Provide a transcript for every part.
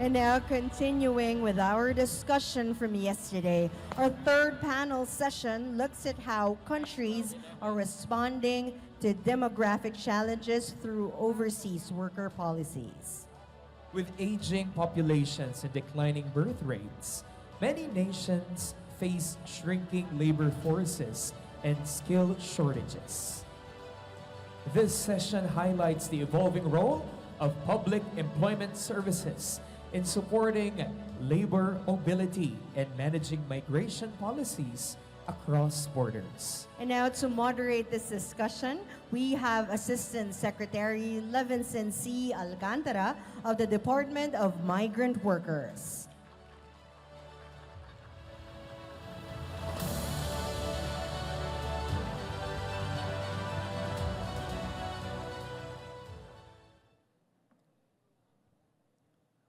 And now, continuing with our discussion from yesterday, our third panel session looks at how countries are responding to demographic challenges through overseas worker policies. With aging populations and declining birth rates, many nations face shrinking labor forces and skill shortages. This session highlights the evolving role of public employment services in supporting labor mobility and managing migration policies across borders. And now to moderate this discussion, we have Assistant Secretary Levinson C. Alcantara of the Department of Migrant Workers.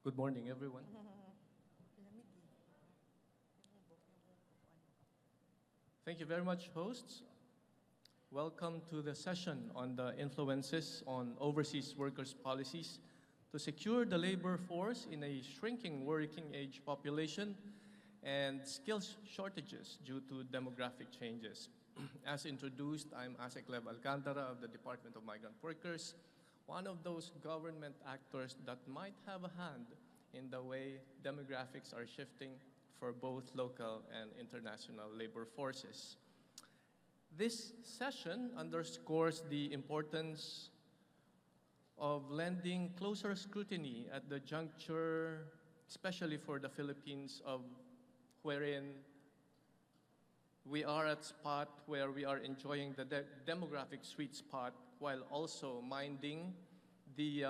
Good morning, everyone. Thank you very much, hosts. Welcome to the session on the influences on overseas workers' policies to secure the labor force in a shrinking working age population and skills shortages due to demographic changes. As introduced, I'm Asek Lev Alcantara of the Department of Migrant Workers, one of those government actors that might have a hand in the way demographics are shifting for both local and international labor forces. This session underscores the importance of lending closer scrutiny at the juncture, especially for the Philippines, of wherein we are at spot where we are enjoying the demographic sweet spot while also minding the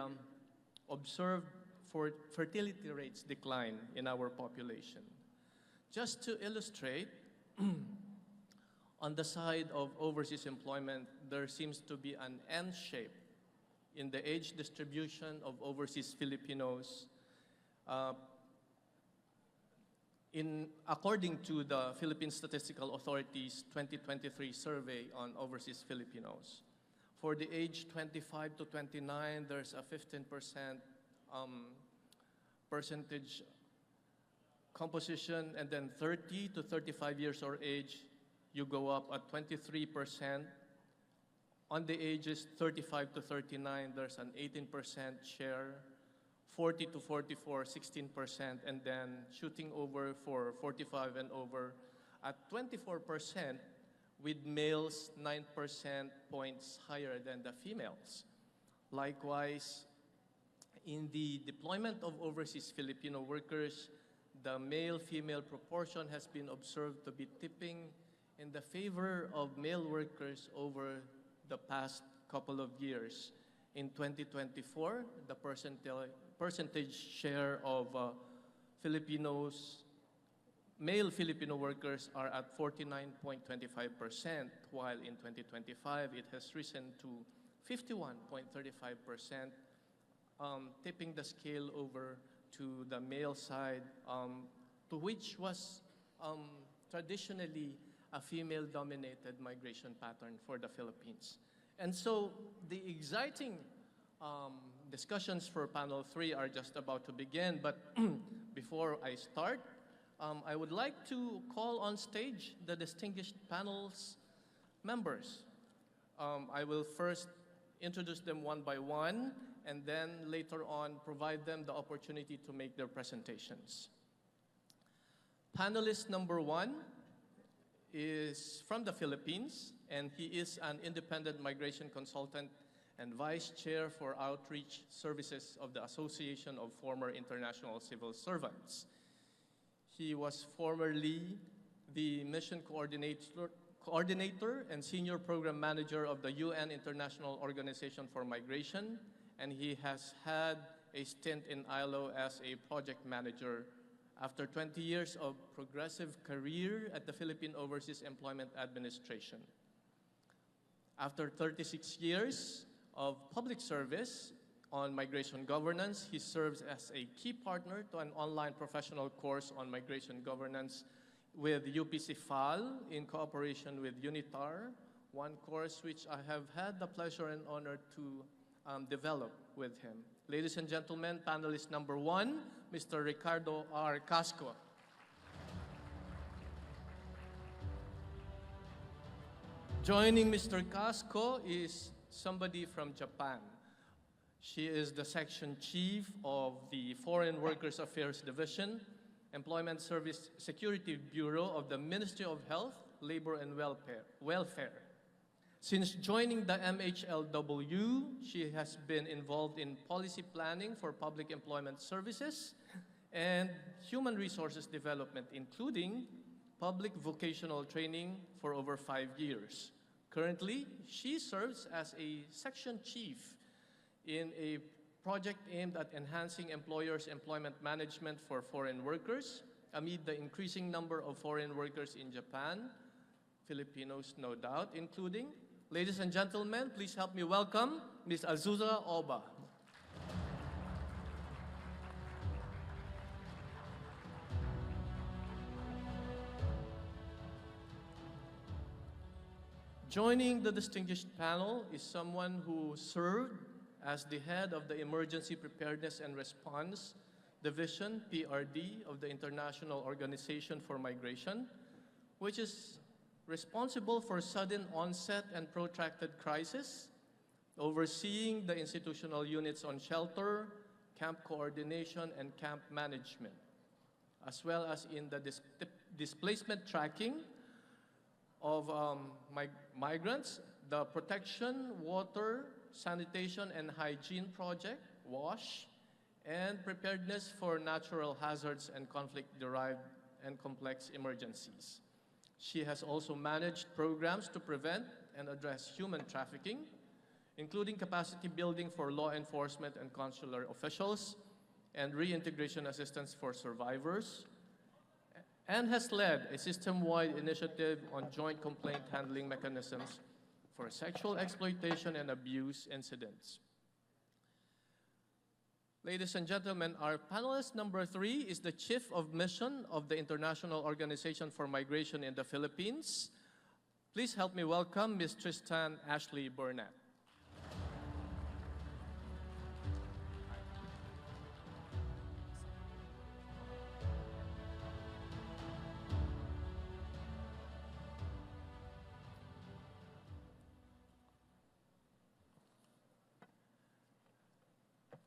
observed fertility rates decline in our population. Just to illustrate, on the side of overseas employment, there seems to be an N shape in the age distribution of overseas Filipinos according to the Philippine Statistical Authority's 2023 survey on overseas Filipinos. For the age 25 to 29, there's a 15% percentage composition, and then 30 to 35 years of age, you go up at 23%. On the ages 35 to 39, there's an 18% share. 40 to 44, 16%, and then shooting over for 45 and over at 24%, with males 9% points higher than the females. Likewise, in the deployment of overseas Filipino workers, the male-female proportion has been observed to be tipping in the favor of male workers over the past couple of years. In 2024, the percentage share of male Filipino workers are at 49.25%, while in 2025 it has risen to 51.35%, tipping the scale over to the male side, to which was traditionally a female-dominated migration pattern for the Philippines. And so the exciting discussions for panel 3 are just about to begin, but before I start, I would like to call on stage the distinguished panel's members. I will first introduce them one by one, and then later on provide them the opportunity to make their presentations. Panelist number 1 is from the Philippines, and he is an independent migration consultant and vice chair for outreach services of the Association of Former International Civil Servants. He was formerly the mission coordinator and senior program manager of the UN International Organization for Migration, and he has had a stint in ILO as a project manager. After 20 years of progressive career at the Philippine Overseas Employment Administration. After 36 years of public service on migration governance, he serves as a key partner to an online professional course on migration governance with UPC FAL in cooperation with UNITAR, one course which I have had the pleasure and honor to develop with him. Ladies and gentlemen, panelist number 1, Mr. Ricardo R. Casco. Joining Mr. Casco is somebody from Japan. She is the Section Chief of the Foreign Workers Affairs Division, Employment Service Security Bureau of the Ministry of Health, Labor and Welfare. Since joining the MHLW, she has been involved in policy planning for public employment services and human resources development, including public vocational training for over 5 years. Currently, she serves as a section chief in a project aimed at enhancing employers' employment management for foreign workers amid the increasing number of foreign workers in Japan, Filipinos no doubt, including. Ladies and gentlemen, please help me welcome Ms. Azusa Oba. Joining the distinguished panel is someone who served as the head of the Emergency Preparedness and Response Division, PRD, of the International Organization for Migration, which is responsible for sudden onset and protracted crisis, overseeing the institutional units on shelter, camp coordination, and camp management, as well as in the displacement tracking of migrants, the Protection, Water, Sanitation, and Hygiene Project, WASH, and Preparedness for Natural Hazards and Conflict-Derived and Complex Emergencies. She has also managed programs to prevent and address human trafficking, including capacity building for law enforcement and consular officials, and reintegration assistance for survivors, and has led a system-wide initiative on joint complaint handling mechanisms for sexual exploitation and abuse incidents. Ladies and gentlemen, our panelist number 3 is the Chief of Mission of the International Organization for Migration in the Philippines. Please help me welcome Ms. Tristan Ashley Burnett.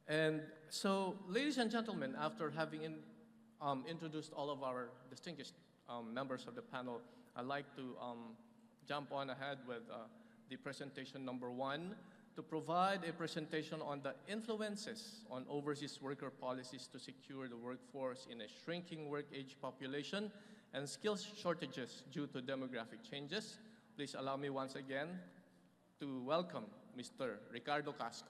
And so, ladies and gentlemen, after having introduced all of our distinguished members of the panel, I'd like to jump on ahead with the presentation number 1 to provide a presentation on the influences on overseas worker policies to secure the workforce in a shrinking work age population and skills shortages due to demographic changes. Please allow me once again to welcome Mr. Ricardo Casco.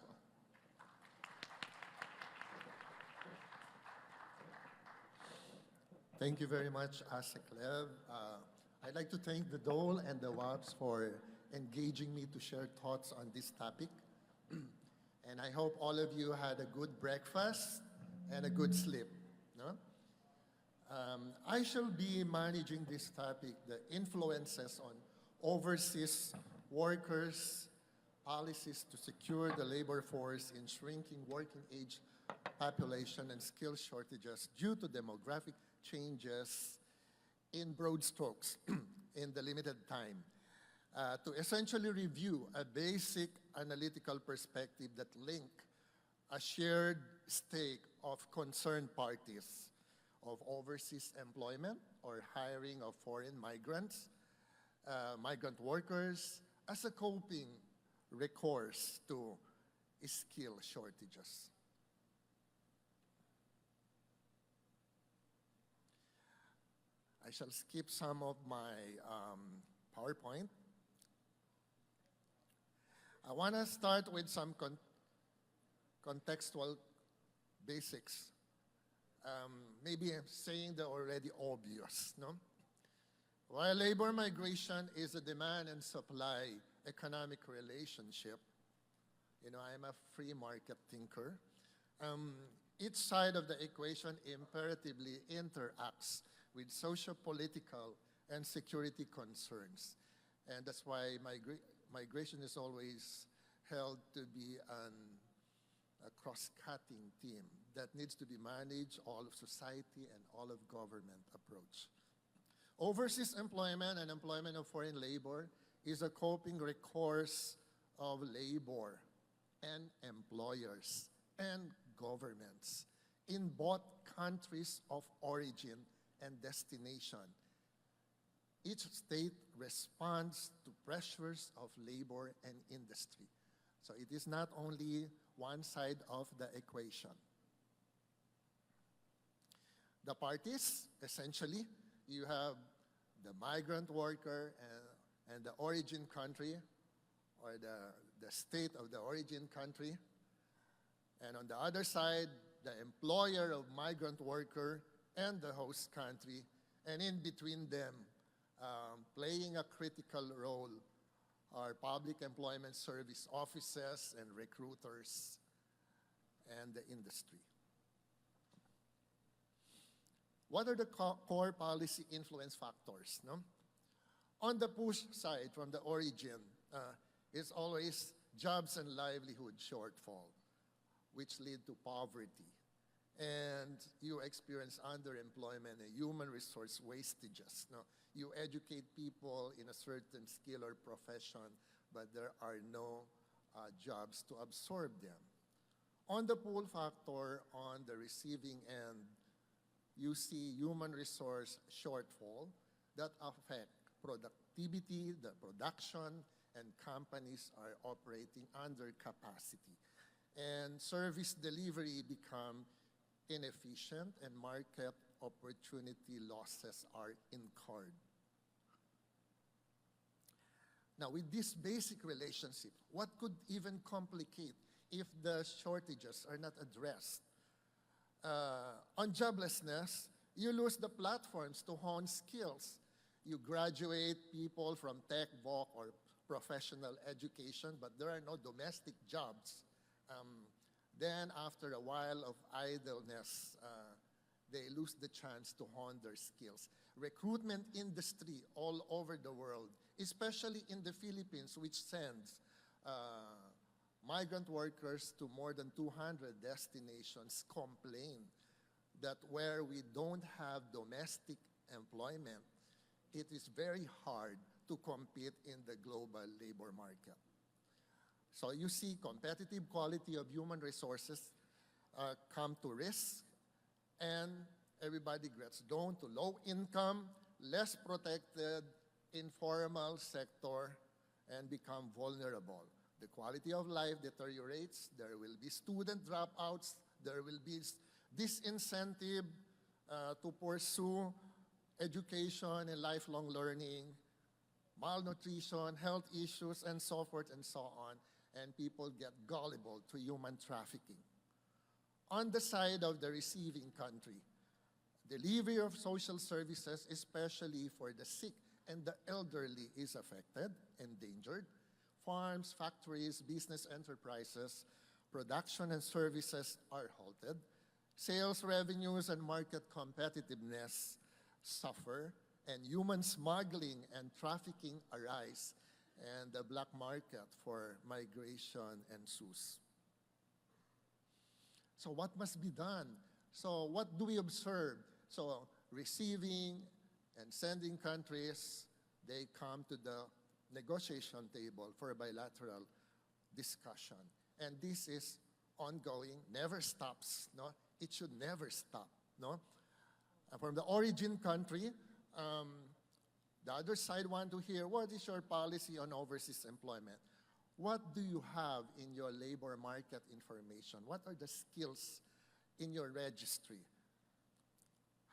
Thank you very much, Aseclev. I'd like to thank the Dole and the WAPES for engaging me to share thoughts on this topic. And I hope all of you had a good breakfast and a good sleep. No? I shall be managing this topic, the influences on overseas workers, policies to secure the labor force in shrinking working age population and skill shortages due to demographic changes in broad strokes in the limited time, to essentially review a basic analytical perspective that link a shared stake of concerned parties of overseas employment or hiring of foreign migrants, migrant workers, as a coping recourse to skill shortages. I shall skip some of my PowerPoint. I want to start with some contextual basics. Maybe I'm saying the already obvious, no? While labor migration is a demand and supply economic relationship, you know, I'm a free market thinker, each side of the equation imperatively interacts with socio-political and security concerns. And that's why migration is always held to be a cross-cutting team that needs to be managed, all of society and all of government approach. Overseas employment and employment of foreign labor is a coping recourse of labor and employers and governments in both countries of origin and destination. Each state responds to pressures of labor and industry. So it is not only one side of the equation. The parties, essentially, you have the migrant worker and the origin country, or the state of the origin country. And on the other side, the employer of migrant worker and the host country. And in between them, playing a critical role are public employment service offices and recruiters and the industry. What are the core policy influence factors? No? On the push side, from the origin, it's always jobs and livelihood shortfall, which lead to poverty. And you experience underemployment and human resource wastages. No? You educate people in a certain skill or profession, but there are no jobs to absorb them. On the pull factor, on the receiving end, you see human resource shortfall that affect productivity, the production, and companies are operating under capacity. And service delivery become inefficient and market opportunity losses are incurred. Now, with this basic relationship, what could even complicate if the shortages are not addressed? On joblessness, you lose the platforms to hone skills. You graduate people from tech, voc, or professional education, but there are no domestic jobs. Then after a while of idleness, they lose the chance to hone their skills. Recruitment industry all over the world, especially in the Philippines, which sends migrant workers to more than 200 destinations, complain that where we don't have domestic employment, it is very hard to compete in the global labor market. So you see competitive quality of human resources come to risk, and everybody gets down to low income, less protected, informal sector, and become vulnerable. The quality of life deteriorates, there will be student dropouts, there will be disincentive to pursue education and lifelong learning, malnutrition, health issues, and so forth and so on, and people get gullible to human trafficking. On the side of the receiving country, delivery of social services, especially for the sick and the elderly, is affected, endangered. Farms, factories, business enterprises, production and services are halted. Sales revenues and market competitiveness suffer, and human smuggling and trafficking arise, and the black market for migration ensues. So what must be done? So what do we observe? So receiving and sending countries, they come to the negotiation table for a bilateral discussion. And this is ongoing, never stops. No? It should never stop. No? From the origin country, the other side want to hear, what is your policy on overseas employment? What do you have in your labor market information? What are the skills in your registry?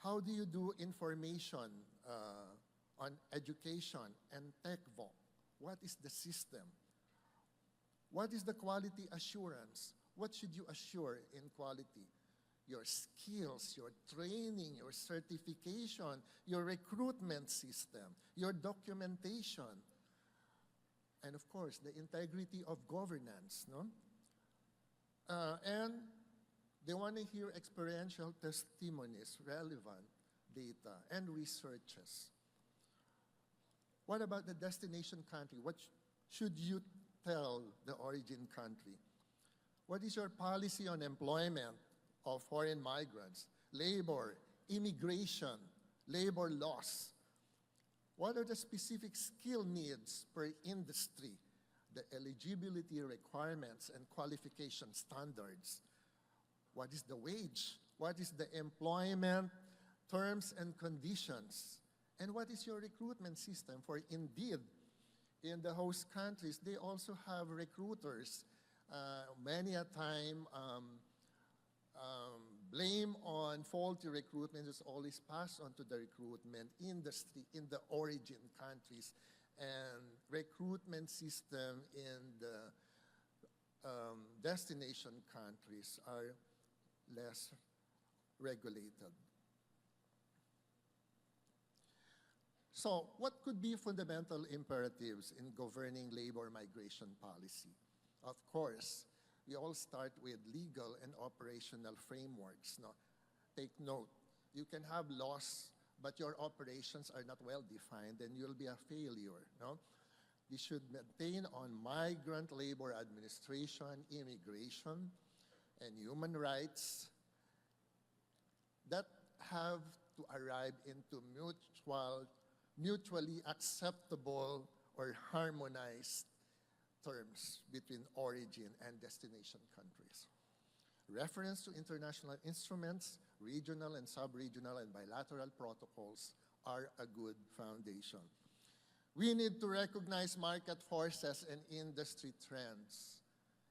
How do you do information on education and tech voc? What is the system? What is the quality assurance? What should you assure in quality? Your skills, your training, your certification, your recruitment system, your documentation, and of course, the integrity of governance. No? And they want to hear experiential testimonies, relevant data, and researches. What about the destination country? What should you tell the origin country? What is your policy on employment of foreign migrants, labor, immigration, labor laws? What are the specific skill needs per industry, the eligibility requirements and qualification standards? What is the wage? What is the employment terms and conditions? And what is your recruitment system? For indeed, in the host countries, they also have recruiters. Many a time, blame on faulty recruitment is always passed on to the recruitment industry in the origin countries, and recruitment system in the destination countries are less regulated. So, what could be fundamental imperatives in governing labor migration policy? Of course, we all start with legal and operational frameworks. No? Take note, you can have laws, but your operations are not well defined, then you'll be a failure. No? We should maintain on migrant labor administration, immigration, and human rights that have to arrive into mutually acceptable or harmonized terms between origin and destination countries. Reference to international instruments, regional and sub-regional and bilateral protocols are a good foundation. We need to recognize market forces and industry trends.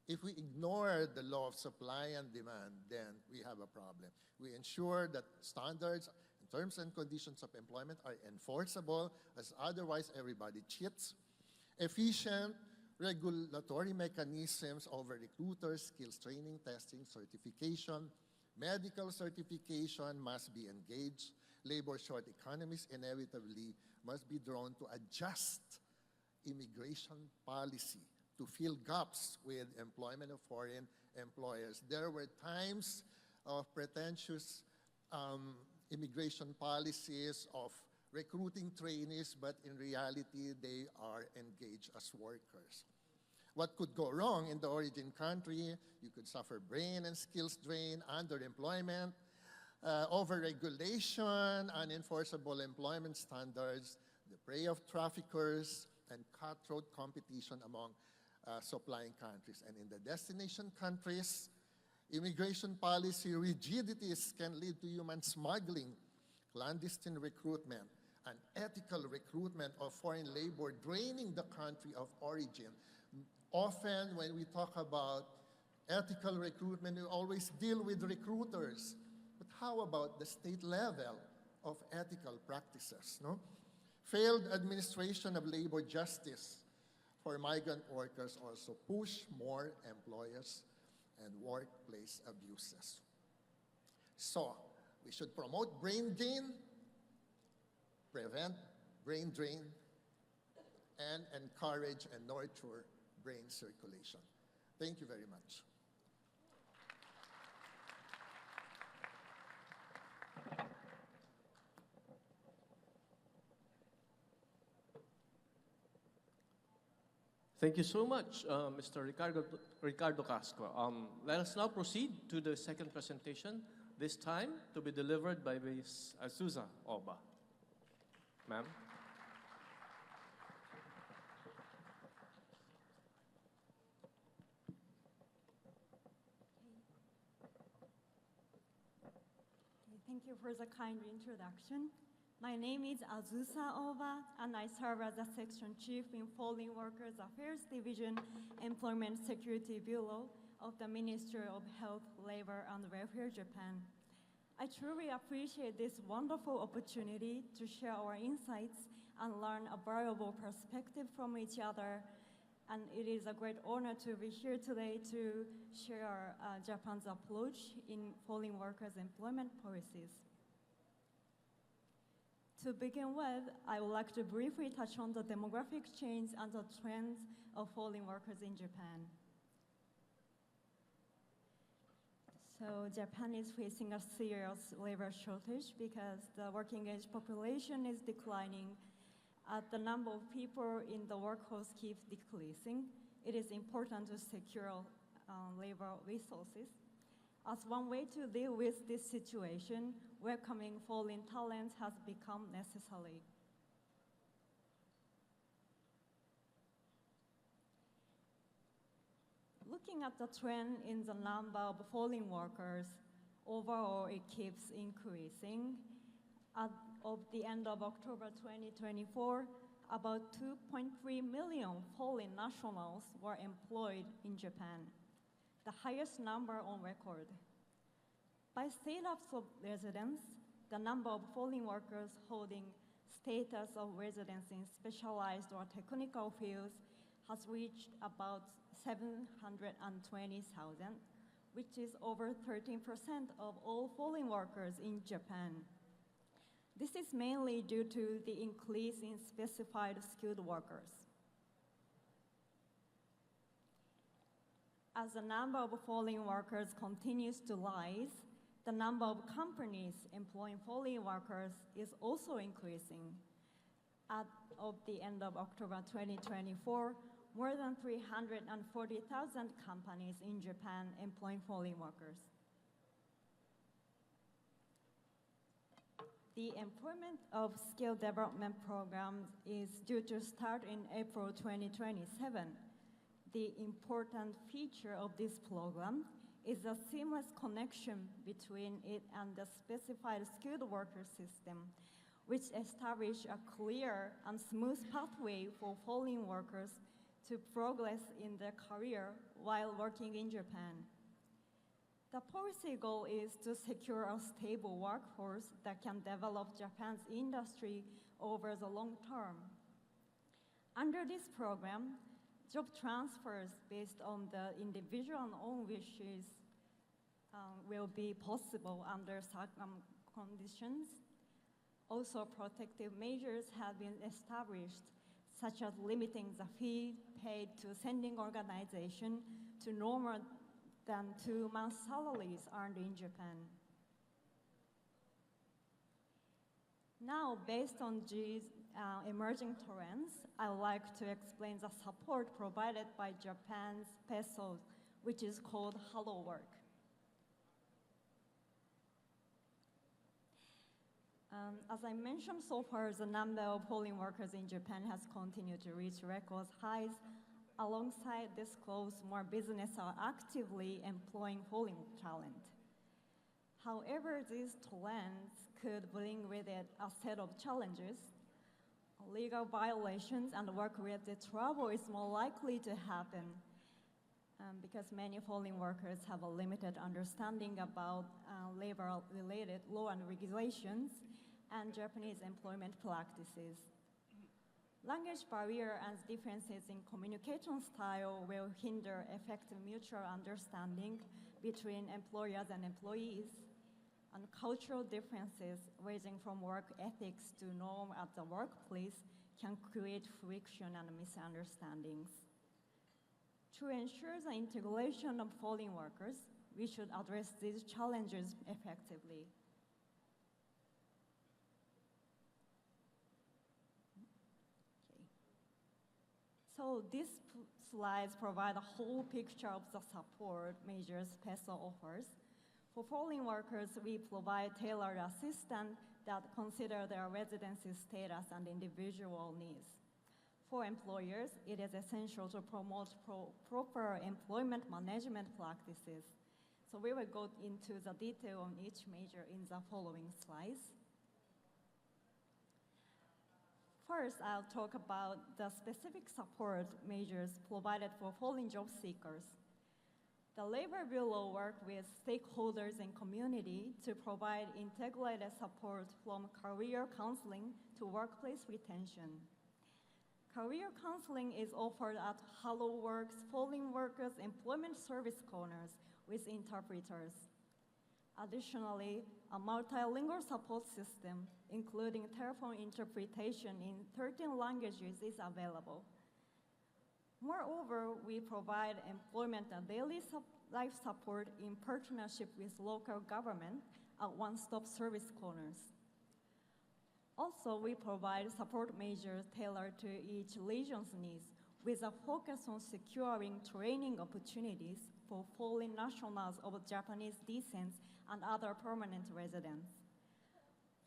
If we ignore the law of supply and demand, then we have a problem. We ensure that standards and terms and conditions of employment are enforceable, as otherwise everybody cheats. Efficient regulatory mechanisms over recruiters, skills training, testing, certification, medical certification must be engaged. Labor short economies inevitably must be drawn to adjust immigration policy to fill gaps with employment of foreign employers. There were times of pretentious immigration policies of recruiting trainees, but in reality, they are engaged as workers. What could go wrong in the origin country? You could suffer brain and skills drain, underemployment, overregulation, unenforceable employment standards, the prey of traffickers, and cutthroat competition among supplying countries. And in the destination countries, immigration policy rigidities can lead to human smuggling, clandestine recruitment, unethical recruitment of foreign labor, draining the country of origin. Often when we talk about ethical recruitment, we always deal with recruiters. But how about the state level of ethical practices? No? Failed administration of labor justice for migrant workers also push more employers and workplace abuses. So, we should promote brain gain, prevent brain drain, and encourage and nurture brain circulation. Thank you very much. Thank you so much, Mr. Ricardo Casco. Let us now proceed to the second presentation, this time to be delivered by Ms. Azusa Oba. Ma'am. Thank you for the kind introduction. My name is Azusa Oba, and I serve as a Section Chief in Foreign Workers Affairs Division, Employment Security Bureau of the Ministry of Health, Labor, and Welfare, Japan. I truly appreciate this wonderful opportunity to share our insights and learn a valuable perspective from each other. And it is a great honor to be here today to share Japan's approach in foreign workers' employment policies. To begin with, I would like to briefly touch on the demographic change and the trends of foreign workers in Japan. So Japan is facing a serious labor shortage because the working age population is declining. The number of people in the workforce keeps decreasing. It is important to secure labor resources. As one way to deal with this situation, welcoming foreign talent has become necessary. Looking at the trend in the number of foreign workers, overall it keeps increasing. As of the end of October 2024, about 2.3 million foreign nationals were employed in Japan, the highest number on record. By state of residence, the number of foreign workers holding status of residence in specialized or technical fields has reached about 720,000, which is over 13% of all foreign workers in Japan. This is mainly due to the increase in specified skilled workers. As the number of foreign workers continues to rise, the number of companies employing foreign workers is also increasing. As of the end of October 2024, more than 340,000 companies in Japan employ foreign workers. The employment of skill development program is due to start in April 2027. The important feature of this program is a seamless connection between it and the specified skilled worker system, which establish a clear and smooth pathway for foreign workers to progress in their career while working in Japan. The policy goal is to secure a stable workforce that can develop Japan's industry over the long term. Under this program, job transfers based on the individual's own wishes will be possible under certain conditions. Also, protective measures have been established, such as limiting the fee paid to sending organization to no more than 2 months' salaries earned in Japan. Now, based on these emerging trends, I would like to explain the support provided by Japan's peso, which is called Hello Work. As I mentioned so far, the number of foreign workers in Japan has continued to reach record highs. Alongside this growth, more businesses are actively employing foreign talent. However, these trends could bring with it a set of challenges. Legal violations and work-related trouble is more likely to happen because many foreign workers have a limited understanding about labor-related law and regulations and Japanese employment practices. Language barrier and differences in communication style will hinder effective mutual understanding between employers and employees, and cultural differences ranging from work ethics to norm at the workplace can create friction and misunderstandings. To ensure the integration of foreign workers, we should address these challenges effectively. So these slides provide a whole picture of the support measures PESO offers. For foreign workers, we provide tailored assistance that consider their residency status and individual needs. For employers, it is essential to promote proper employment management practices. So we will go into the detail on each measure in the following slides. First, I'll talk about the specific support measures provided for foreign job seekers. The Labor Bureau works with stakeholders and community to provide integrated support from career counseling to workplace retention. Career counseling is offered at Hello Work's Foreign Workers Employment Service Corners with interpreters. Additionally, a multilingual support system, including telephone interpretation in 13 languages, is available. Moreover, we provide employment and daily life support in partnership with local government at one-stop service corners. Also, we provide support measures tailored to each region's needs with a focus on securing training opportunities for foreign nationals of Japanese descent and other permanent residents.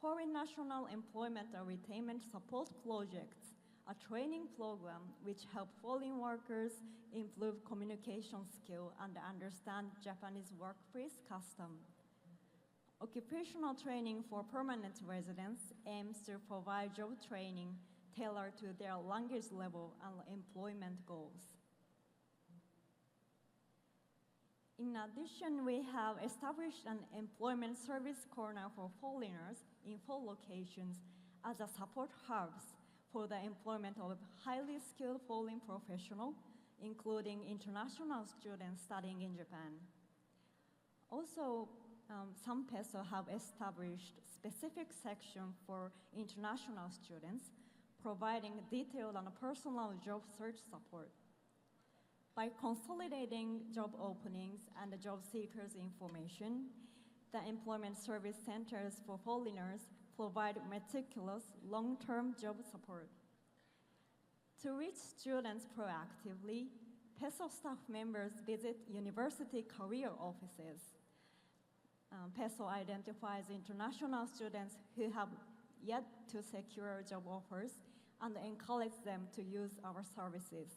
Foreign national employment and retainment support projects, a training program which help foreign workers improve communication skill and understand Japanese workplace custom. Occupational training for permanent residents aims to provide job training tailored to their language level and employment goals. In addition, we have established an employment service corner for foreigners in 4 locations as a support hubs for the employment of highly skilled foreign professionals, including international students studying in Japan. Also, some PESO have established specific section for international students, providing detailed and personal job search support. By consolidating job openings and the job seekers' information, the employment service centers for foreigners provide meticulous long-term job support. To reach students proactively, PESO staff members visit university career offices. PESO identifies international students who have yet to secure job offers and encourage them to use our services.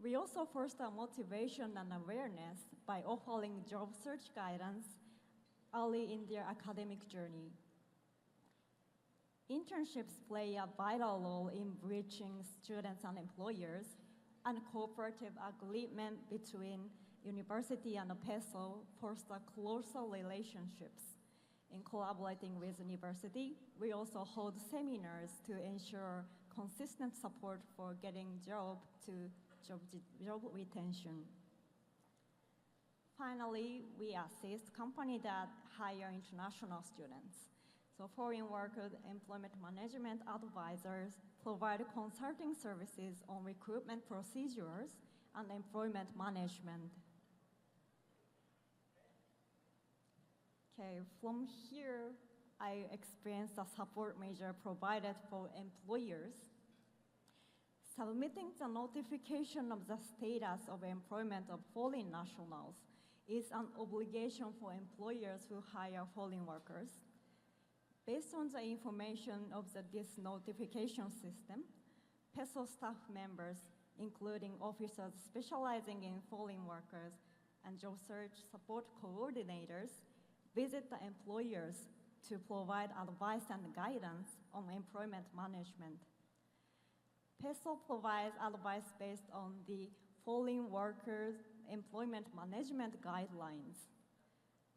We also foster motivation and awareness by offering job search guidance early in their academic journey. Internships play a vital role in bridging students and employers, and cooperative agreement between university and PESO foster closer relationships. In collaborating with university, we also hold seminars to ensure consistent support for getting job retention. Finally, we assist companies that hire international students. So foreign worker employment management advisors provide consulting services on recruitment procedures and employment management. Okay, from here, I experienced the support measure provided for employers. Submitting the notification of the status of employment of foreign nationals is an obligation for employers who hire foreign workers. Based on the information of this notification system, PESO staff members, including officers specializing in foreign workers and job search support coordinators, visit the employers to provide advice and guidance on employment management. PESO provides advice based on the foreign workers' employment management guidelines.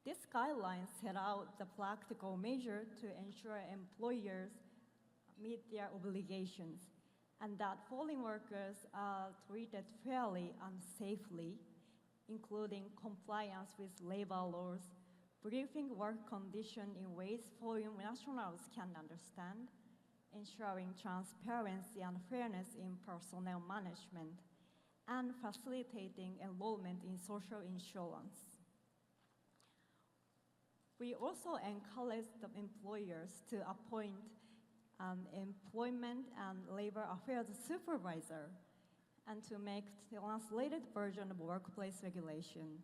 These guidelines set out the practical measure to ensure employers meet their obligations and that foreign workers are treated fairly and safely, including compliance with labor laws, briefing work conditions in ways foreign nationals can understand, ensuring transparency and fairness in personnel management, and facilitating enrollment in social insurance. We also encourage the employers to appoint an employment and labor affairs supervisor and to make translated version of workplace regulation.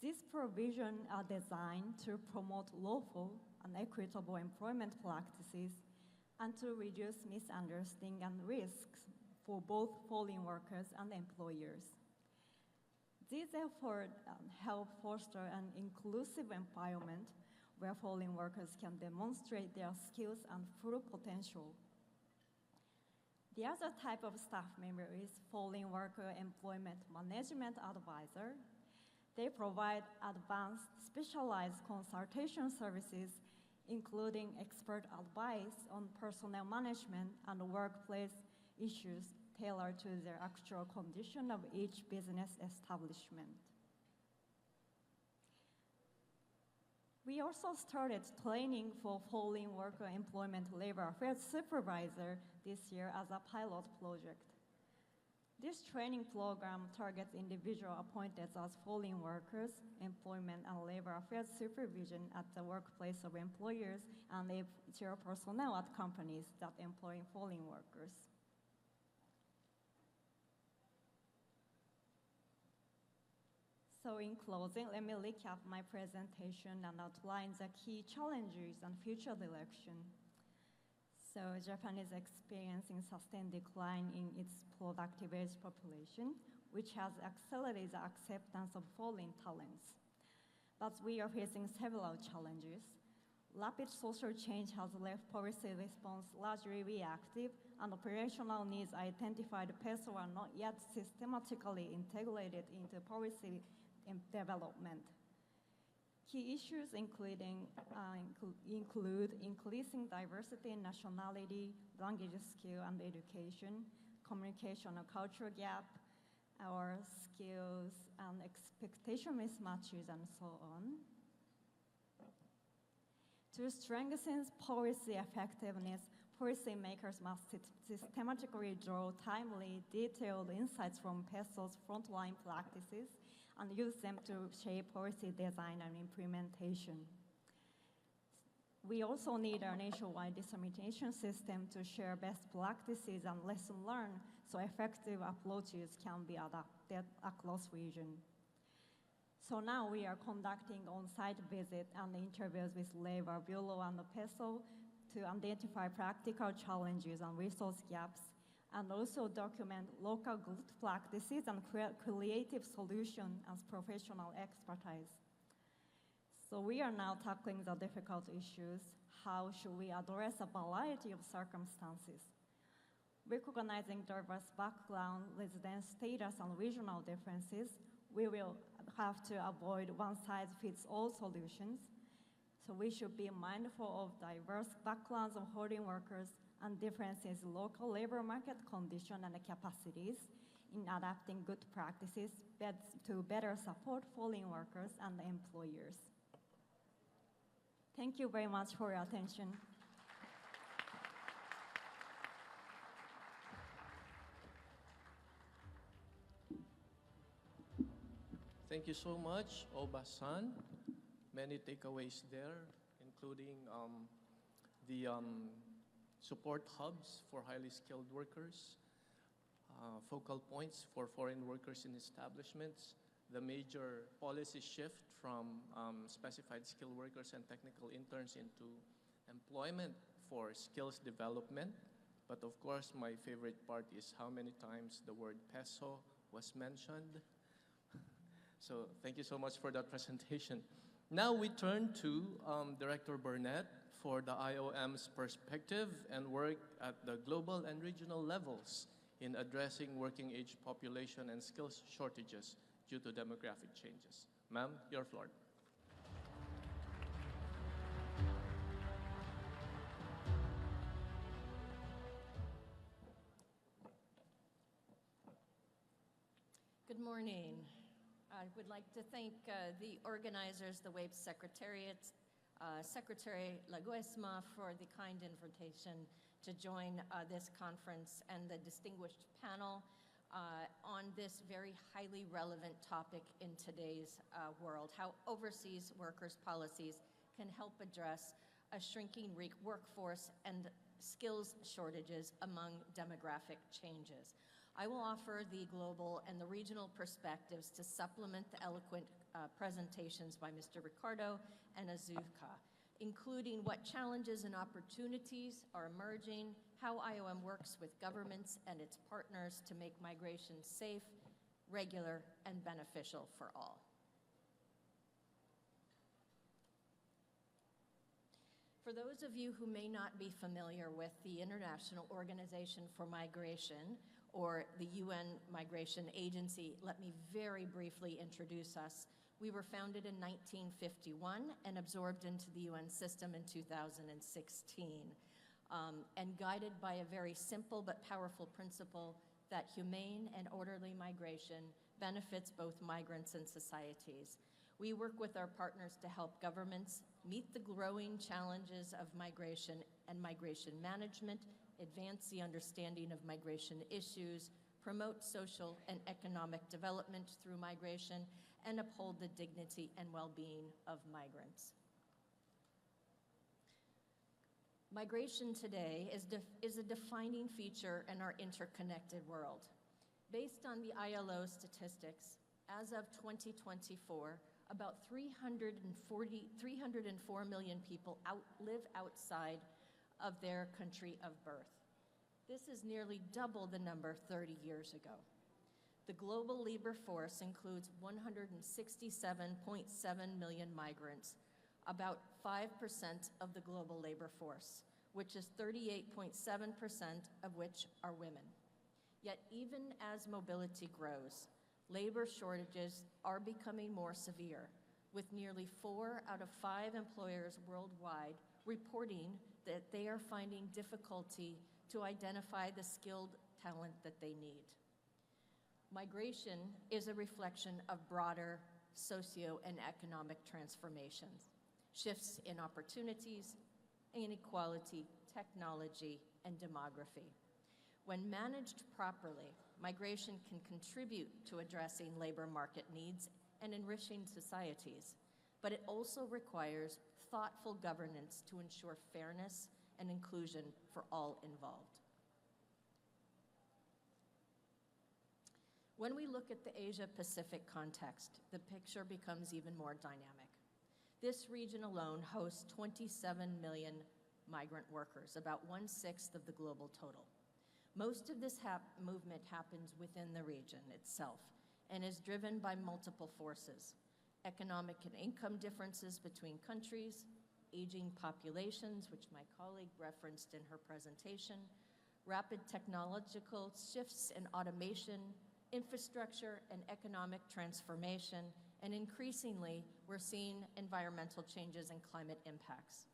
These provisions are designed to promote lawful and equitable employment practices and to reduce misunderstanding and risks for both foreign workers and employers. These efforts help foster an inclusive environment where foreign workers can demonstrate their skills and full potential. The other type of staff member is foreign worker employment management advisor. They provide advanced specialized consultation services, including expert advice on personnel management and workplace issues tailored to the actual condition of each business establishment. We also started training for foreign worker employment labor affairs supervisor this year as a pilot project. This training program targets individuals appointed as foreign workers, employment and labor affairs supervision at the workplace of employers and HR personnel at companies that employ foreign workers. So in closing, let me recap my presentation and outline the key challenges and future direction. So Japan is experiencing sustained decline in its productive age population, which has accelerated the acceptance of foreign talents. But we are facing several challenges. Rapid social change has left policy response largely reactive, and operational needs identified PESO are not yet systematically integrated into policy development. Key issues include increasing diversity in nationality, language skill and education, communication and cultural gap, our skills and expectation mismatches, and so on. To strengthen policy effectiveness, policymakers must systematically draw timely, detailed insights from PESO's frontline practices and use them to shape policy design and implementation. We also need a nationwide dissemination system to share best practices and lessons learned so effective approaches can be adopted across region. So now we are conducting on-site visits and interviews with Labor Bureau and the PESO to identify practical challenges and resource gaps, and also document local good practices and creative solutions as professional expertise. So we are now tackling the difficult issues. How should we address a variety of circumstances? Recognizing diverse background, residence status, and regional differences, we will have to avoid one-size-fits-all solutions. So we should be mindful of diverse backgrounds of holding workers and differences in local labor market condition and capacities in adapting good practices to better support foreign workers and employers. Thank you very much for your attention. Thank you so much, Oba-san. Many takeaways there, including the support hubs for highly skilled workers, focal points for foreign workers in establishments, the major policy shift from specified skilled workers and technical interns into employment for skills development. But of course, my favorite part is how many times the word PESO was mentioned. So thank you so much for that presentation. Now we turn to Director Burnett for the IOM's perspective and work at the global and regional levels in addressing working age population and skills shortages due to demographic changes. Ma'am, your floor. Good morning. I would like to thank the organizers, the WAPES Secretariat, Secretary Laguesma for the kind invitation to join this conference and the distinguished panel on this very highly relevant topic in today's world, how overseas workers' policies can help address a shrinking workforce and skills shortages among demographic changes. I will offer the global and the regional perspectives to supplement the eloquent presentations by Mr. Ricardo and Azuka, including what challenges and opportunities are emerging, how IOM works with governments and its partners to make migration safe, regular, and beneficial for all. For those of you who may not be familiar with the International Organization for Migration, or the UN Migration Agency, let me very briefly introduce us. We were founded in 1951 and absorbed into the UN system in 2016, and guided by a very simple but powerful principle that humane and orderly migration benefits both migrants and societies. We work with our partners to help governments meet the growing challenges of migration and migration management, advance the understanding of migration issues, promote social and economic development through migration, and uphold the dignity and well-being of migrants. Migration today is a defining feature in our interconnected world. Based on the ILO statistics, as of 2024, about 304 million people live outside of their country of birth. This is nearly double the number 30 years ago. The global labor force includes 167.7 million migrants, about 5% of the global labor force, which is 38.7% of which are women. Yet even as mobility grows, labor shortages are becoming more severe, with nearly 4 out of 5 employers worldwide reporting that they are finding difficulty to identify the skilled talent that they need. Migration is a reflection of broader socio and economic transformations, shifts in opportunities, inequality, technology, and demography. When managed properly, migration can contribute to addressing labor market needs and enriching societies, but it also requires thoughtful governance to ensure fairness and inclusion for all involved. When we look at the Asia-Pacific context, the picture becomes even more dynamic. This region alone hosts 27 million migrant workers, about 1/6 of the global total. Most of this movement happens within the region itself and is driven by multiple forces: economic and income differences between countries, aging populations, which my colleague referenced in her presentation, rapid technological shifts in automation, infrastructure and economic transformation, and increasingly, we're seeing environmental changes and climate impacts.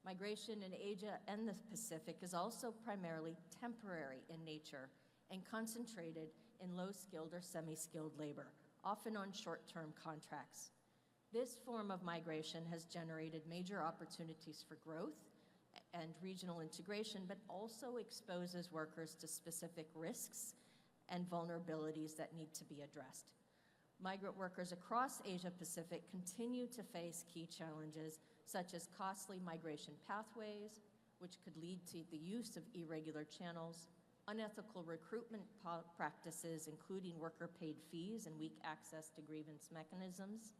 Migration in Asia and the Pacific is also primarily temporary in nature and concentrated in low-skilled or semi-skilled labor, often on short-term contracts. This form of migration has generated major opportunities for growth and regional integration, but also exposes workers to specific risks and vulnerabilities that need to be addressed. Migrant workers across Asia-Pacific continue to face key challenges such as costly migration pathways, which could lead to the use of irregular channels, unethical recruitment practices, including worker-paid fees and weak access to grievance mechanisms,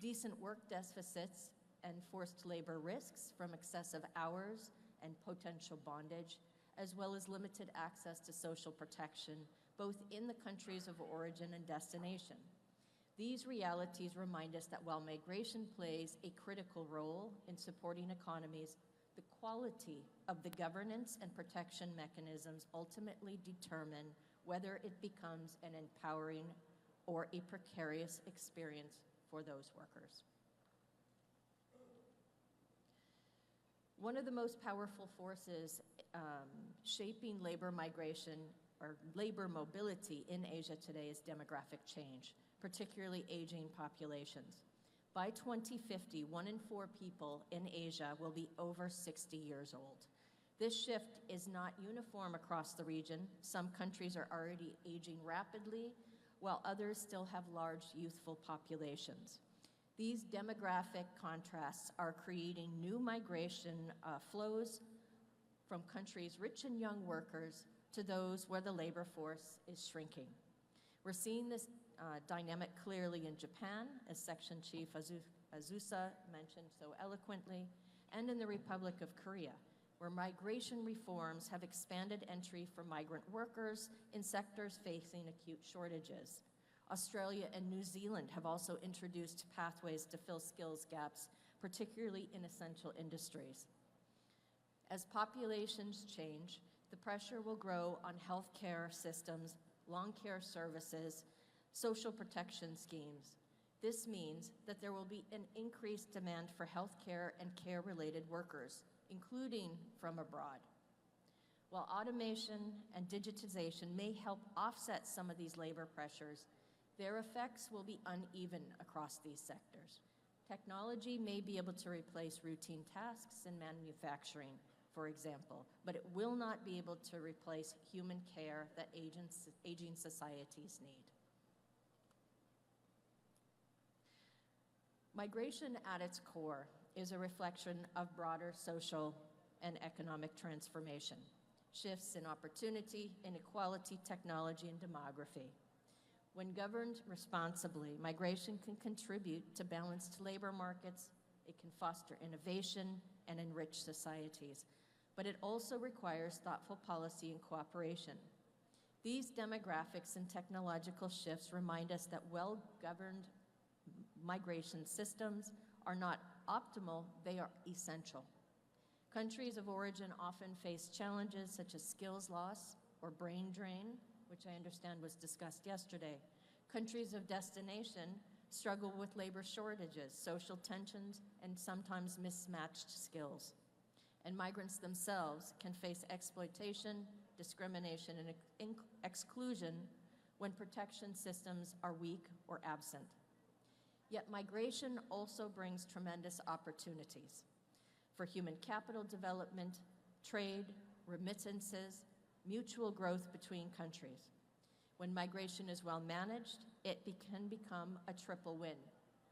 decent work deficits and forced labor risks from excessive hours and potential bondage, as well as limited access to social protection, both in the countries of origin and destination. These realities remind us that while migration plays a critical role in supporting economies, the quality of the governance and protection mechanisms ultimately determine whether it becomes an empowering or a precarious experience for those workers. One of the most powerful forces shaping labor migration or labor mobility in Asia today is demographic change, particularly aging populations. By 2050, 1 in 4 people in Asia will be over 60 years old. This shift is not uniform across the region. Some countries are already aging rapidly, while others still have large youthful populations. These demographic contrasts are creating new migration flows from countries rich in young workers to those where the labor force is shrinking. We're seeing this dynamic clearly in Japan, as Section Chief Azusa mentioned so eloquently, and in the Republic of Korea, where migration reforms have expanded entry for migrant workers in sectors facing acute shortages. Australia and New Zealand have also introduced pathways to fill skills gaps, particularly in essential industries. As populations change, the pressure will grow on healthcare systems, long care services, social protection schemes. This means that there will be an increased demand for healthcare and care-related workers, including from abroad. While automation and digitization may help offset some of these labor pressures, their effects will be uneven across these sectors. Technology may be able to replace routine tasks in manufacturing, for example, but it will not be able to replace human care that aging societies need. Migration at its core is a reflection of broader social and economic transformation, shifts in opportunity, inequality, technology, and demography. When governed responsibly, migration can contribute to balanced labor markets, it can foster innovation and enrich societies, but it also requires thoughtful policy and cooperation. These demographics and technological shifts remind us that well-governed migration systems are not optimal, they are essential. Countries of origin often face challenges such as skills loss or brain drain, which I understand was discussed yesterday. Countries of destination struggle with labor shortages, social tensions, and sometimes mismatched skills. And migrants themselves can face exploitation, discrimination, and exclusion when protection systems are weak or absent. Yet migration also brings tremendous opportunities for human capital development, trade, remittances, mutual growth between countries. When migration is well managed, it can become a triple win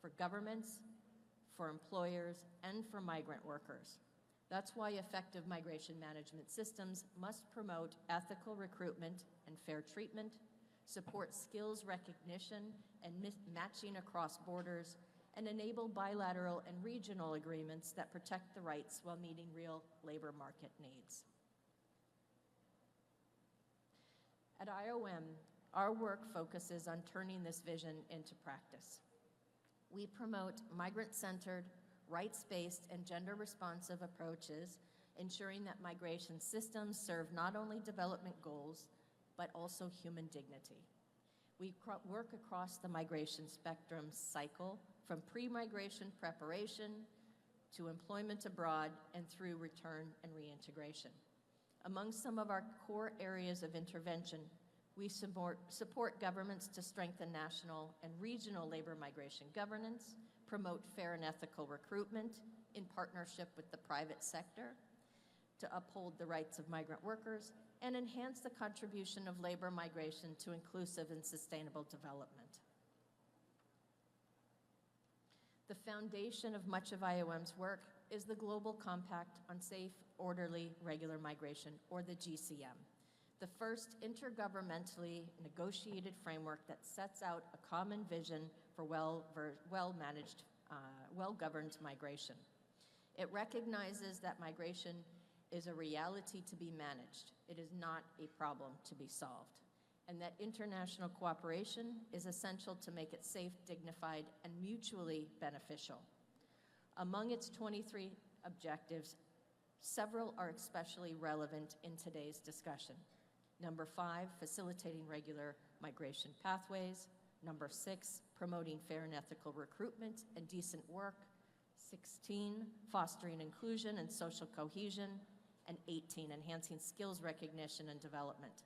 for governments, for employers, and for migrant workers. That's why effective migration management systems must promote ethical recruitment and fair treatment, support skills recognition and matching across borders, and enable bilateral and regional agreements that protect the rights while meeting real labor market needs. At IOM, our work focuses on turning this vision into practice. We promote migrant-centered, rights-based, and gender-responsive approaches, ensuring that migration systems serve not only development goals, but also human dignity. We work across the migration spectrum cycle, from pre-migration preparation to employment abroad and through return and reintegration. Among some of our core areas of intervention, we support governments to strengthen national and regional labor migration governance, promote fair and ethical recruitment in partnership with the private sector, to uphold the rights of migrant workers, and enhance the contribution of labor migration to inclusive and sustainable development. The foundation of much of IOM's work is the Global Compact on Safe, Orderly, Regular Migration, or the GCM, the first intergovernmentally negotiated framework that sets out a common vision for well-managed, well-governed migration. It recognizes that migration is a reality to be managed. It is not a problem to be solved, and that international cooperation is essential to make it safe, dignified, and mutually beneficial. Among its 23 objectives, several are especially relevant in today's discussion. Number 5, facilitating regular migration pathways. Number 6, promoting fair and ethical recruitment and decent work. 16, fostering inclusion and social cohesion. And 18, enhancing skills recognition and development.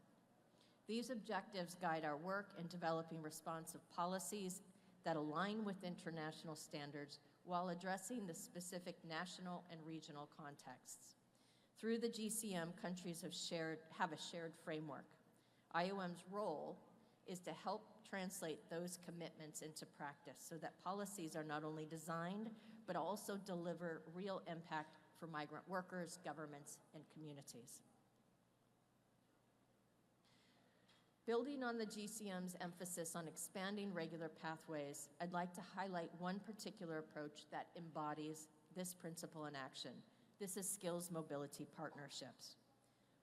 These objectives guide our work in developing responsive policies that align with international standards while addressing the specific national and regional contexts. Through the GCM, countries have a shared framework. IOM's role is to help translate those commitments into practice so that policies are not only designed, but also deliver real impact for migrant workers, governments, and communities. Building on the GCM's emphasis on expanding regular pathways, I'd like to highlight one particular approach that embodies this principle in action. This is skills mobility partnerships.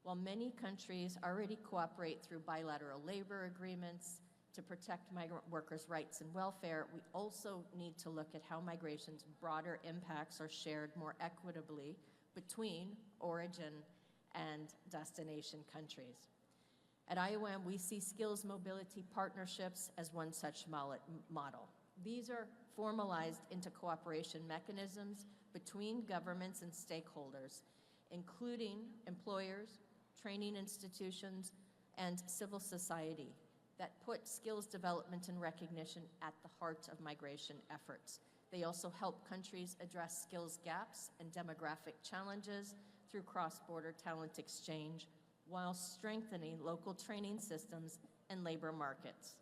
While many countries already cooperate through bilateral labor agreements to protect migrant workers' rights and welfare, we also need to look at how migration's broader impacts are shared more equitably between origin and destination countries. At IOM, we see skills mobility partnerships as one such model. These are formalized into cooperation mechanisms between governments and stakeholders, including employers, training institutions, and civil society, that put skills development and recognition at the heart of migration efforts. They also help countries address skills gaps and demographic challenges through cross-border talent exchange, while strengthening local training systems and labor markets.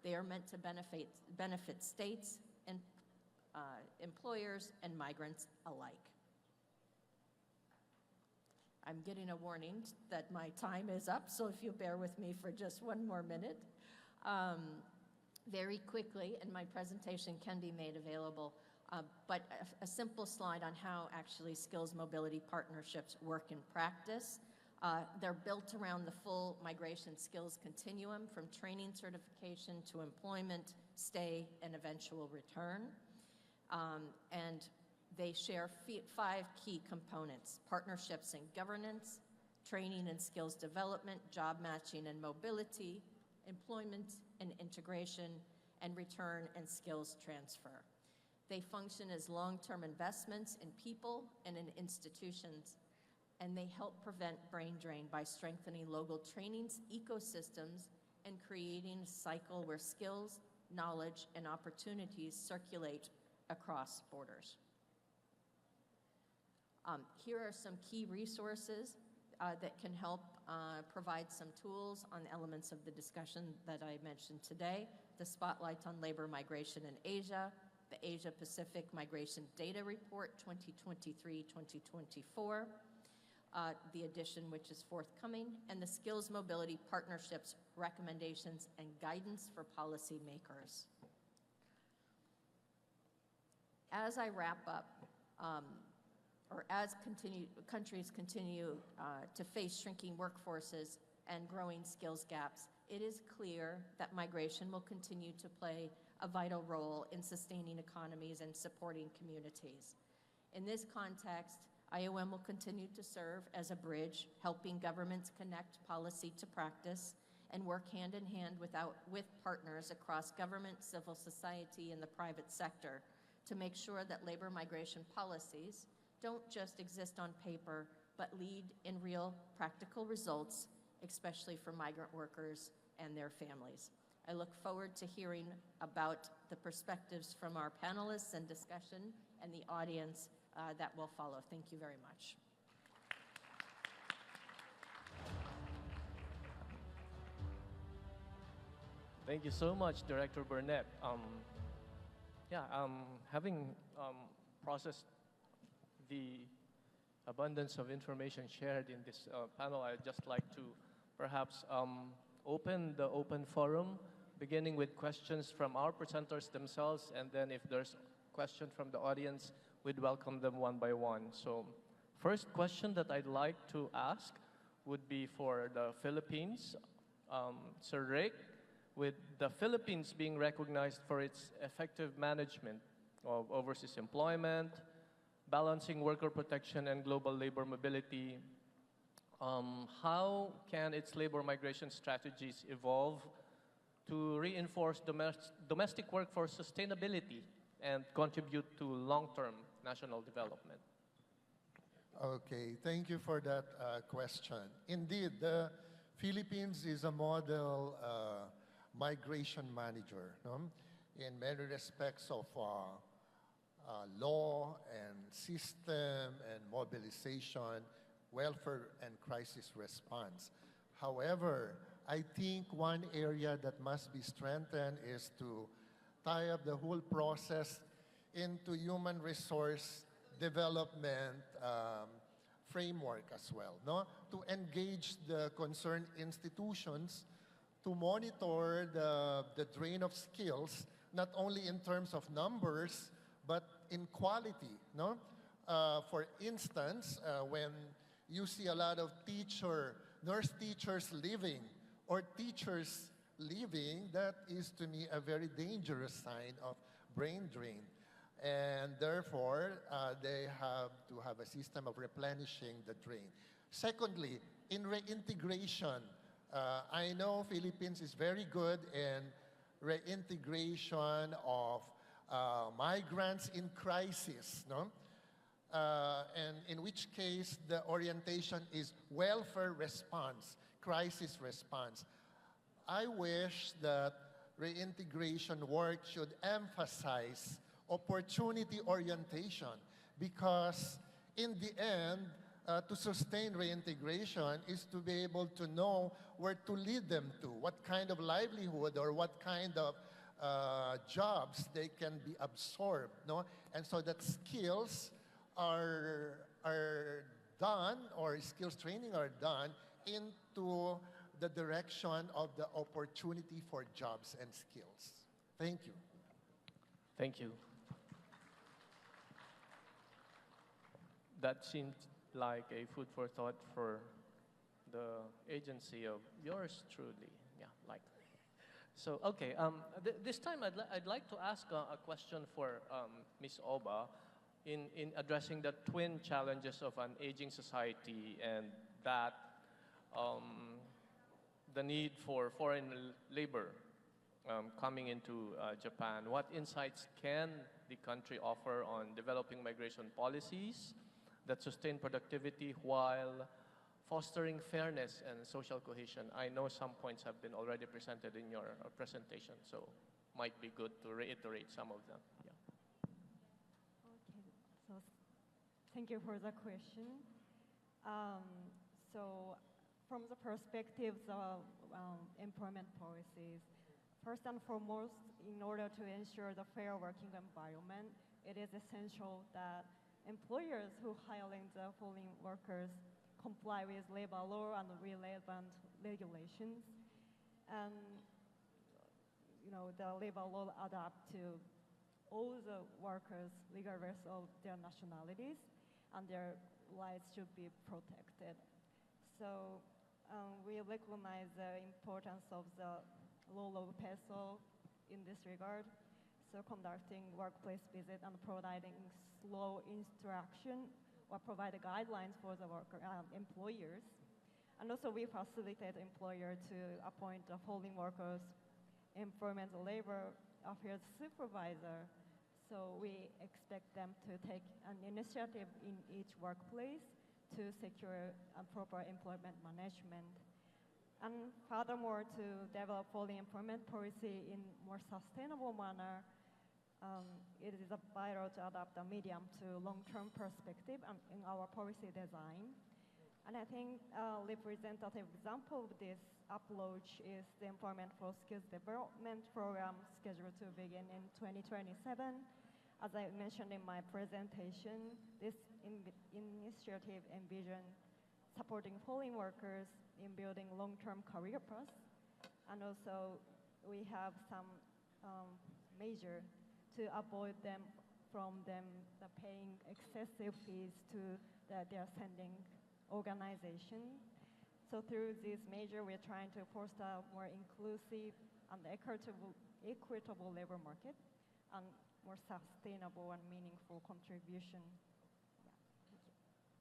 They are meant to benefit states and employers and migrants alike. I'm getting a warning that my time is up, so if you bear with me for just one more minute. very quickly, and my presentation can be made available, but a simple slide on how actually skills mobility partnerships work in practice. They're built around the full migration skills continuum from training certification to employment, stay, and eventual return. And they share 5 key components: partnerships and governance, training and skills development, job matching and mobility, employment and integration, and return and skills transfer. They function as long-term investments in people and in institutions, and they help prevent brain drain by strengthening local trainings ecosystems and creating a cycle where skills, knowledge, and opportunities circulate across borders. Here are some key resources that can help provide some tools on elements of the discussion that I mentioned today: the Spotlight on Labor Migration in Asia, the Asia Pacific Migration Data Report 2023-2024, the edition which is forthcoming, and the Skills Mobility Partnerships Recommendations and Guidance for Policymakers. As I wrap up, or as countries continue to face shrinking workforces and growing skills gaps, it is clear that migration will continue to play a vital role in sustaining economies and supporting communities. In this context, IOM will continue to serve as a bridge, helping governments connect policy to practice and work hand in hand with partners across government, civil society, and the private sector to make sure that labor migration policies don't just exist on paper, but lead in real practical results, especially for migrant workers and their families. I look forward to hearing about the perspectives from our panelists and discussion and the audience that will follow. Thank you very much. Thank you so much, Director Burnett. Having processed the abundance of information shared in this panel, I'd just like to perhaps open the open forum, beginning with questions from our presenters themselves, and then if there's a question from the audience, we'd welcome them one by one. So first question that I'd like to ask would be for the Philippines. Sir Rick, with the Philippines being recognized for its effective management of overseas employment, balancing worker protection and global labor mobility, how can its labor migration strategies evolve to reinforce domestic workforce sustainability and contribute to long-term national development? Okay, thank you for that question. Indeed, the Philippines is a model migration manager, no? In many respects of law and system and mobilization, welfare and crisis response. However, I think one area that must be strengthened is to tie up the whole process into human resource development framework as well, no? To engage the concerned institutions to monitor the drain of skills, not only in terms of numbers, but in quality, no? For instance, when you see a lot of nurse teachers leaving, or teachers leaving, that is to me a very dangerous sign of brain drain. And therefore, they have to have a system of replenishing the drain. Secondly, in reintegration, I know Philippines is very good in reintegration of migrants in crisis, no? And in which case the orientation is welfare response, crisis response. I wish that reintegration work should emphasize opportunity orientation, because in the end, to sustain reintegration is to be able to know where to lead them to, what kind of livelihood or what kind of jobs they can be absorbed, no? And so that skills are done, or skills training are done into the direction of the opportunity for jobs and skills. Thank you. Thank you. That seemed like a food for thought for the agency of yours truly. Yeah, like. So, okay, this time I'd like to ask a question for Ms. Oba in addressing the twin challenges of an aging society and that the need for foreign labor coming into Japan. What insights can the country offer on developing migration policies that sustain productivity while fostering fairness and social cohesion? I know some points have been already presented in your presentation, so might be good to reiterate some of them. Yeah. Okay, so thank you for the question. So from the perspectives of employment policies, first and foremost, in order to ensure the fair working environment, it is essential that employers who hiring the foreign workers comply with labor law and relevant regulations. And the labor law adapt to all the workers regardless of their nationalities, and their rights should be protected. So we recognize the importance of the role of PESO in this regard. So conducting workplace visit and providing slow instruction or provide guidelines for the employers. And also we facilitate employer to appoint a foreign workers employment labor affairs supervisor. So we expect them to take an initiative in each workplace to secure a proper employment management. And furthermore, to develop foreign employment policy in more sustainable manner, it is vital to adopt a medium to long-term perspective in our policy design. And I think a representative example of this approach is the Employment for Skills Development Program scheduled to begin in 2027. As I mentioned in my presentation, this initiative envisions supporting foreign workers in building long-term career paths. And also, we have some measure to avoid them paying excessive fees to their sending organization. So through this measure, we're trying to foster a more inclusive and equitable labor market and more sustainable and meaningful contribution. Yeah, thank you.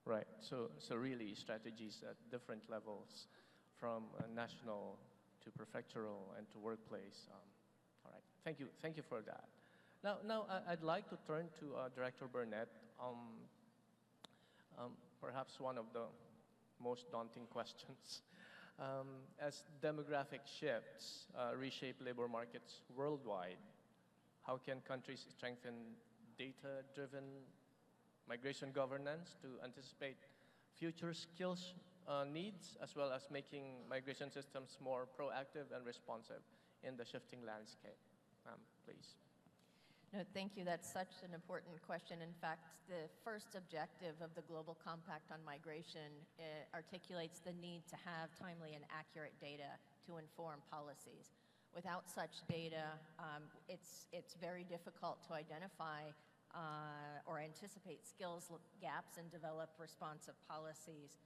Right. So really strategies at different levels, from national to prefectural and to workplace. All right. Thank you. Thank you for that. Now I'd like to turn to Director Burnett. Perhaps one of the most daunting questions. As demographic shifts reshape labor markets worldwide, how can countries strengthen data-driven migration governance to anticipate future skills needs, as well as making migration systems more proactive and responsive in the shifting landscape? Please. No, thank you. That's such an important question. In fact, the first objective of the Global Compact on Migration articulates the need to have timely and accurate data to inform policies. Without such data, it's very difficult to identify or anticipate skills gaps and develop responsive policies.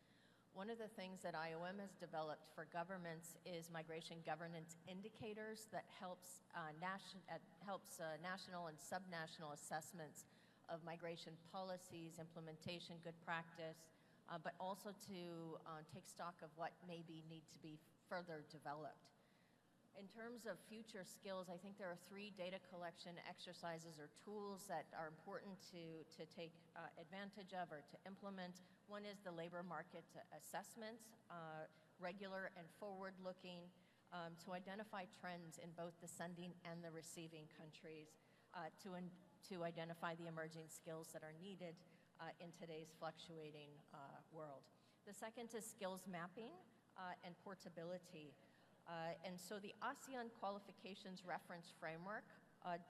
One of the things that IOM has developed for governments is migration governance indicators that helps national and subnational assessments of migration policies, implementation, good practice, but also to take stock of what maybe need to be further developed. In terms of future skills, I think there are 3 data collection exercises or tools that are important to take advantage of or to implement. One is the labor market assessments, regular and forward-looking, to identify trends in both the sending and the receiving countries, to identify the emerging skills that are needed in today's fluctuating world. The second is skills mapping and portability. And so the ASEAN Qualifications Reference Framework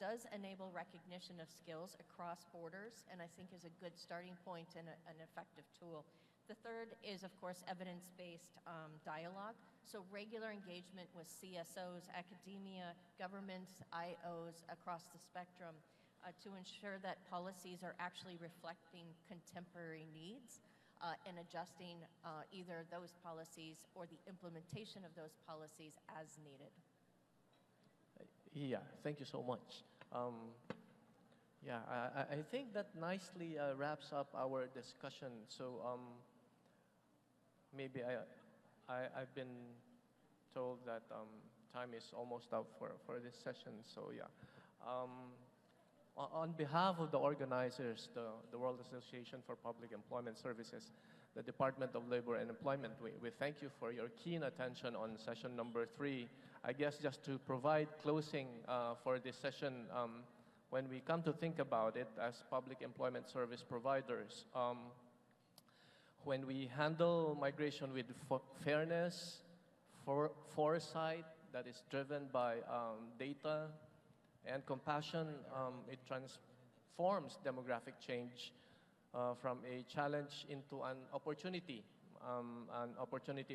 does enable recognition of skills across borders, and I think is a good starting point and an effective tool. The third is, of course, evidence-based dialogue. So regular engagement with CSOs, academia, governments, IOs across the spectrum to ensure that policies are actually reflecting contemporary needs and adjusting either those policies or the implementation of those policies as needed. Yeah, thank you so much. I think that nicely wraps up our discussion. So maybe I've been told that time is almost up for this session. So yeah, on behalf of the organizers, the World Association for Public Employment Services, the Department of Labor and Employment, we thank you for your keen attention on session number 3. I guess just to provide closing for this session, when we come to think about it as public employment service providers, when we handle migration with fairness, foresight that is driven by data and compassion, it transforms demographic change from a challenge into an opportunity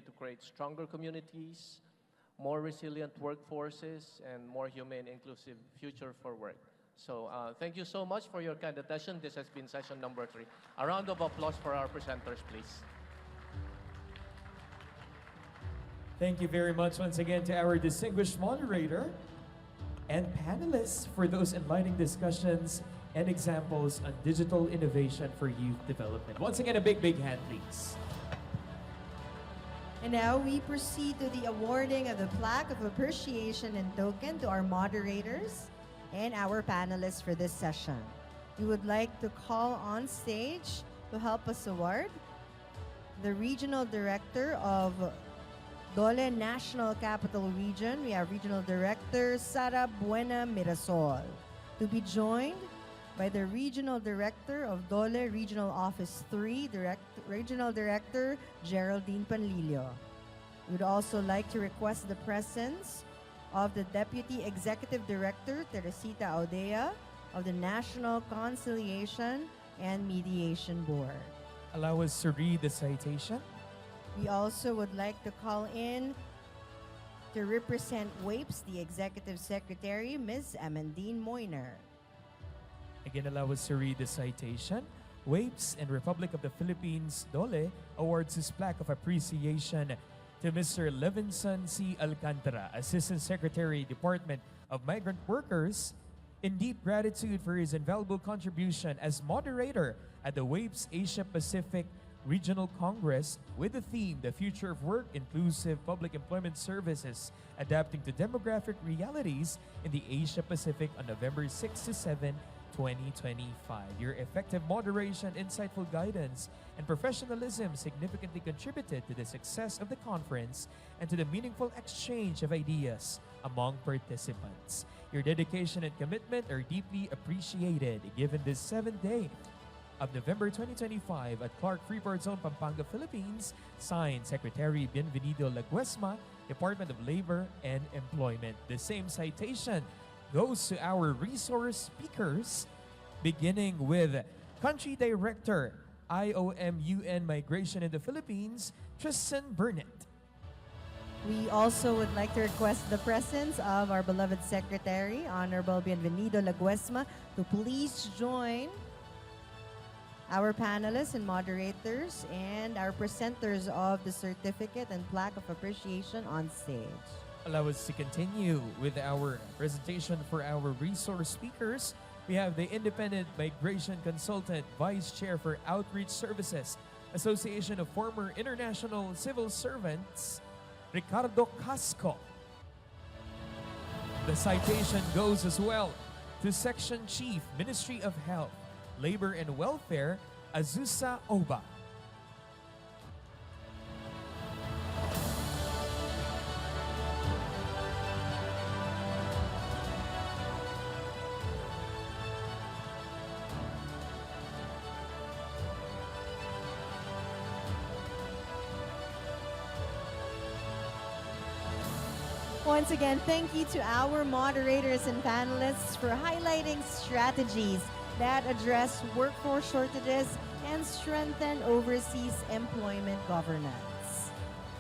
to create stronger communities, more resilient workforces, and more humane, inclusive future for work. So thank you so much for your kind attention. This has been session number 3. A round of applause for our presenters, please. Thank you very much once again to our distinguished moderator and panelists for those enlightening discussions and examples on digital innovation for youth development. Once again, a big, big hand, please. And now we proceed to the awarding of the plaque of appreciation and token to our moderators and our panelists for this session. We would like to call on stage to help us award the Regional Director of Dole National Capital Region. We have Regional Director Sara Buena Mirasol, to be joined by the Regional Director of Dole Regional Office 3, Regional Director Geraldine Panlilio. We would also like to request the presence of the Deputy Executive Director Teresita Audea of the National Conciliation and Mediation Board. Allow us to read the citation. We also would like to call in to represent WAPES, the Executive Secretary, Ms. Amandine Moyner. Again, allow us to read the citation. WAPES and Republic of the Philippines, Dole, awards his plaque of appreciation to Mr. Levinson C. Alcantara, Assistant Secretary, Department of Migrant Workers, in deep gratitude for his invaluable contribution as moderator at the WAPES Asia Pacific Regional Congress with the theme, The Future of Work, Inclusive Public Employment Services, Adapting to Demographic Realities in the Asia Pacific on November 6 to 7, 2025. Your effective moderation, insightful guidance, and professionalism significantly contributed to the success of the conference and to the meaningful exchange of ideas among participants. Your dedication and commitment are deeply appreciated given this 7th day of November 2025 at Clark Freeport Zone, Pampanga, Philippines. Signed, Secretary Bienvenido Laguesma, Department of Labor and Employment. The same citation goes to our resource speakers, beginning with Country Director, IOM UN Migration in the Philippines, Tristan Burnett. We also would like to request the presence of our beloved Secretary, Honorable Bienvenido Laguesma, to please join our panelists and moderators and our presenters of the certificate and plaque of appreciation on stage. Allow us to continue with our presentation for our resource speakers. We have the Independent Migration Consultant, Vice Chair for Outreach Services, Association of Former International Civil Servants, Ricardo Casco. The citation goes as well to Section Chief, Ministry of Health, Labor and Welfare, Azusa Oba. Once again, thank you to our moderators and panelists for highlighting strategies that address workforce shortages and strengthen overseas employment governance.